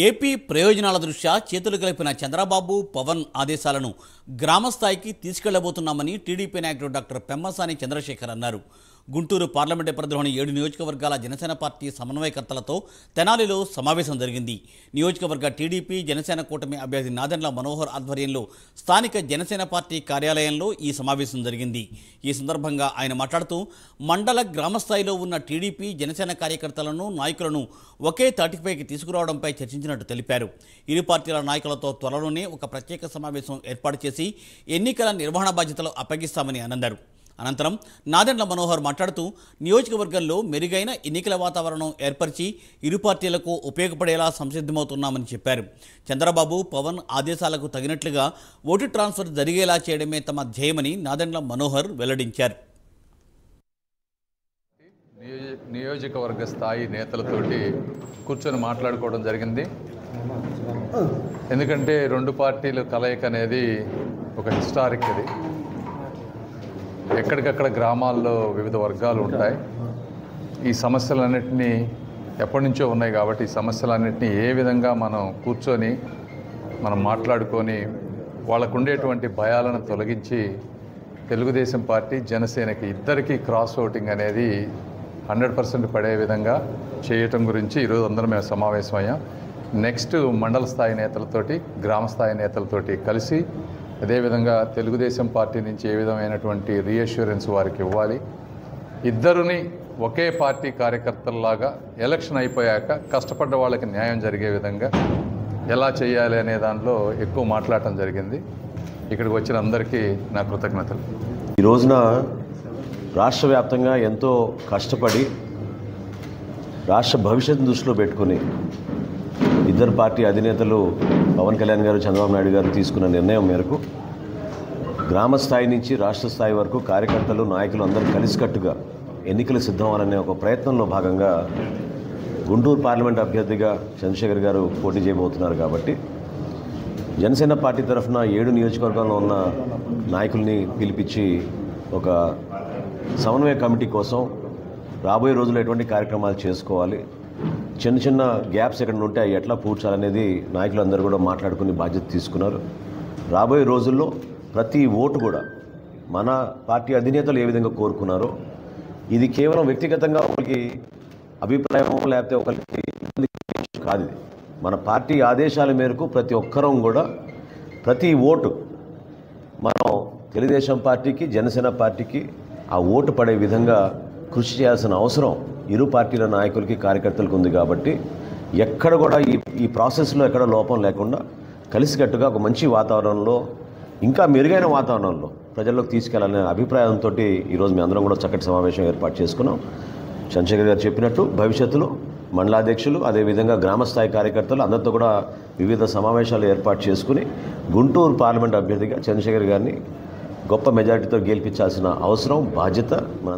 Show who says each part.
Speaker 1: AP ప్రయోజనాల దృష్ట్యా చేతులు కలిపిన చంద్రబాబు పవన్ ఆదేశాలను గ్రామస్థాయికి తీసుకెళ్లబోతున్నామని టీడీపీ నాయకుడు డాక్టర్ పెమ్మసాని చంద్రశేఖర్ అన్నారు. గుంటూరు పార్లమెంటు పరిధిలోని 7 నియోజకవర్గాల జనసేన పార్టీ సమన్వయకర్తలతో తెనాలిలో సమావేశం జరిగింది. నియోజకవర్గ టీడీపీ జనసేన కూటమి అభ్యర్థి నాదెండ్ల మనోహర్ ఆధ్వర్యంలో స్థానిక జనసేన పార్టీ కార్యాలయంలో ఈ సమావేశం జరిగింది. ఈ సందర్భంగా ఆయన మాట్లాడుతూ మండల గ్రామస్థాయిలో ఉన్న టీడీపీ జనసేన కార్యకర్తలను నాయకులను ఒకే తాటిపైకి తీసుకురావడంపై చర్చించినట్టు తెలిపారు. ఇరు పార్టీల నాయకులతో త్వరలోనే ఒక ప్రత్యేక సమావేశం ఏర్పాటు చేసి ఎన్నికల నిర్వహణ బాధ్యతలు అప్పగిస్తామని అన్నారు. అనంతరం నాదెండ్ల మనోహర్ మాట్లాడుతూ నియోజకవర్గంలో మెరుగైన ఎన్నికల వాతావరణం ఏర్పరిచి ఇరు పార్టీలకు ఉపయోగపడేలా సంసిద్ధమవుతున్నామని చెప్పారు. చంద్రబాబు పవన్ ఆదేశాలకు తగినట్లుగా ఓటు ట్రాన్స్ఫర్ జరిగేలా చేయడమే తమ ధ్యేయమని నాదెండ్ల మనోహర్ వెల్లడించారు.
Speaker 2: నియోజకవర్గ స్థాయి నేతలతోటి కూర్చొని మాట్లాడుకోవడం జరిగింది. ఎందుకంటే రెండు పార్టీలు కలయిక అనేది ఒక హిస్టారిక్. ఇది ఎక్కడికక్కడ గ్రామాల్లో వివిధ వర్గాలు ఉంటాయి. ఈ సమస్యలన్నింటినీ ఎప్పటి నుంచో ఉన్నాయి కాబట్టి ఈ సమస్యలన్నింటినీ ఏ విధంగా మనం కూర్చొని మనం మాట్లాడుకొని వాళ్ళకు ఉండేటువంటి భయాలను తొలగించి తెలుగుదేశం పార్టీ జనసేనకి ఇద్దరికీ క్రాస్ ఓటింగ్ అనేది 100% పడే విధంగా చేయటం గురించి ఈరోజు అందరం మేము సమావేశమయ్యాం. నెక్స్ట్ మండల స్థాయి నేతలతోటి గ్రామ స్థాయి నేతలతోటి కలిసి అదేవిధంగా తెలుగుదేశం పార్టీ నుంచి ఏ విధమైనటువంటి రీఅష్యూరెన్స్ వారికి ఇవ్వాలి, ఇద్దరుని ఒకే పార్టీ కార్యకర్తల్లాగా ఎలక్షన్ అయిపోయాక కష్టపడ్డ వాళ్ళకి న్యాయం జరిగే విధంగా ఎలా చేయాలి అనే దాంట్లో ఎక్కువ మాట్లాడటం జరిగింది. ఇక్కడికి వచ్చిన అందరికీ నా కృతజ్ఞతలు.
Speaker 3: ఈ రోజున రాష్ట్ర వ్యాప్తంగా ఎంతో కష్టపడి రాష్ట్ర భవిష్యత్తును దృష్టిలో పెట్టుకుని ఇద్దరు పార్టీ అధినేతలు పవన్ కళ్యాణ్ గారు, చంద్రబాబు నాయుడు గారు తీసుకున్న నిర్ణయం మేరకు గ్రామ స్థాయి నుంచి రాష్ట్ర స్థాయి వరకు కార్యకర్తలు, నాయకులు అందరూ కలిసికట్టుగా ఎన్నికలు సిద్ధమవ్వాలనే ఒక ప్రయత్నంలో భాగంగా గుంటూరు పార్లమెంట్ అభ్యర్థిగా చంద్రశేఖర్ గారు పోటీ చేయబోతున్నారు. కాబట్టి జనసేన పార్టీ తరఫున 7 నియోజకవర్గాల్లో ఉన్న నాయకుల్ని పిలిపించి ఒక సమన్వయ కమిటీ కోసం రాబోయే రోజుల్లో ఎటువంటి కార్యక్రమాలు చేసుకోవాలి, చిన్న చిన్న గ్యాప్స్ ఎక్కడ ఉంటే అవి ఎట్లా పూడ్చాలనేది నాయకులందరూ కూడా మాట్లాడుకుని బాధ్యత తీసుకున్నారు. రాబోయే రోజుల్లో ప్రతి ఓటు కూడా మన పార్టీ అధినేతలు ఏ విధంగా కోరుకున్నారో ఇది కేవలం వ్యక్తిగతంగా ఒకరికి అభిప్రాయం లేకపోతే ఒకరికి కాదు. మన పార్టీ ఆదేశాల మేరకు ప్రతి ఒక్కరం కూడా ప్రతి ఓటు మనం తెలుగుదేశం పార్టీకి, జనసేన పార్టీకి ఆ ఓటు పడే విధంగా కృషి చేయాల్సిన అవసరం ఇరు పార్టీల నాయకులకి, కార్యకర్తలకు ఉంది. కాబట్టి ఎక్కడ కూడా ఈ ప్రాసెస్లో ఎక్కడ లోపం లేకుండా కలిసికట్టుగా ఒక మంచి వాతావరణంలో, ఇంకా మెరుగైన వాతావరణంలో ప్రజల్లోకి తీసుకెళ్లాలనే అభిప్రాయంతో ఈరోజు మేము అందరం కూడా చక్కటి సమావేశం ఏర్పాటు చేసుకున్నాం. చంద్రశేఖర్ గారు చెప్పినట్టు భవిష్యత్తులో మండలాధ్యక్షులు, అదేవిధంగా గ్రామస్థాయి కార్యకర్తలు అందరితో కూడా వివిధ సమావేశాలు ఏర్పాటు చేసుకుని గుంటూరు పార్లమెంట్ అభ్యర్థిగా చంద్రశేఖర్ గారిని గొప్ప మెజారిటీతో గెలిపించాల్సిన అవసరం, బాధ్యత మన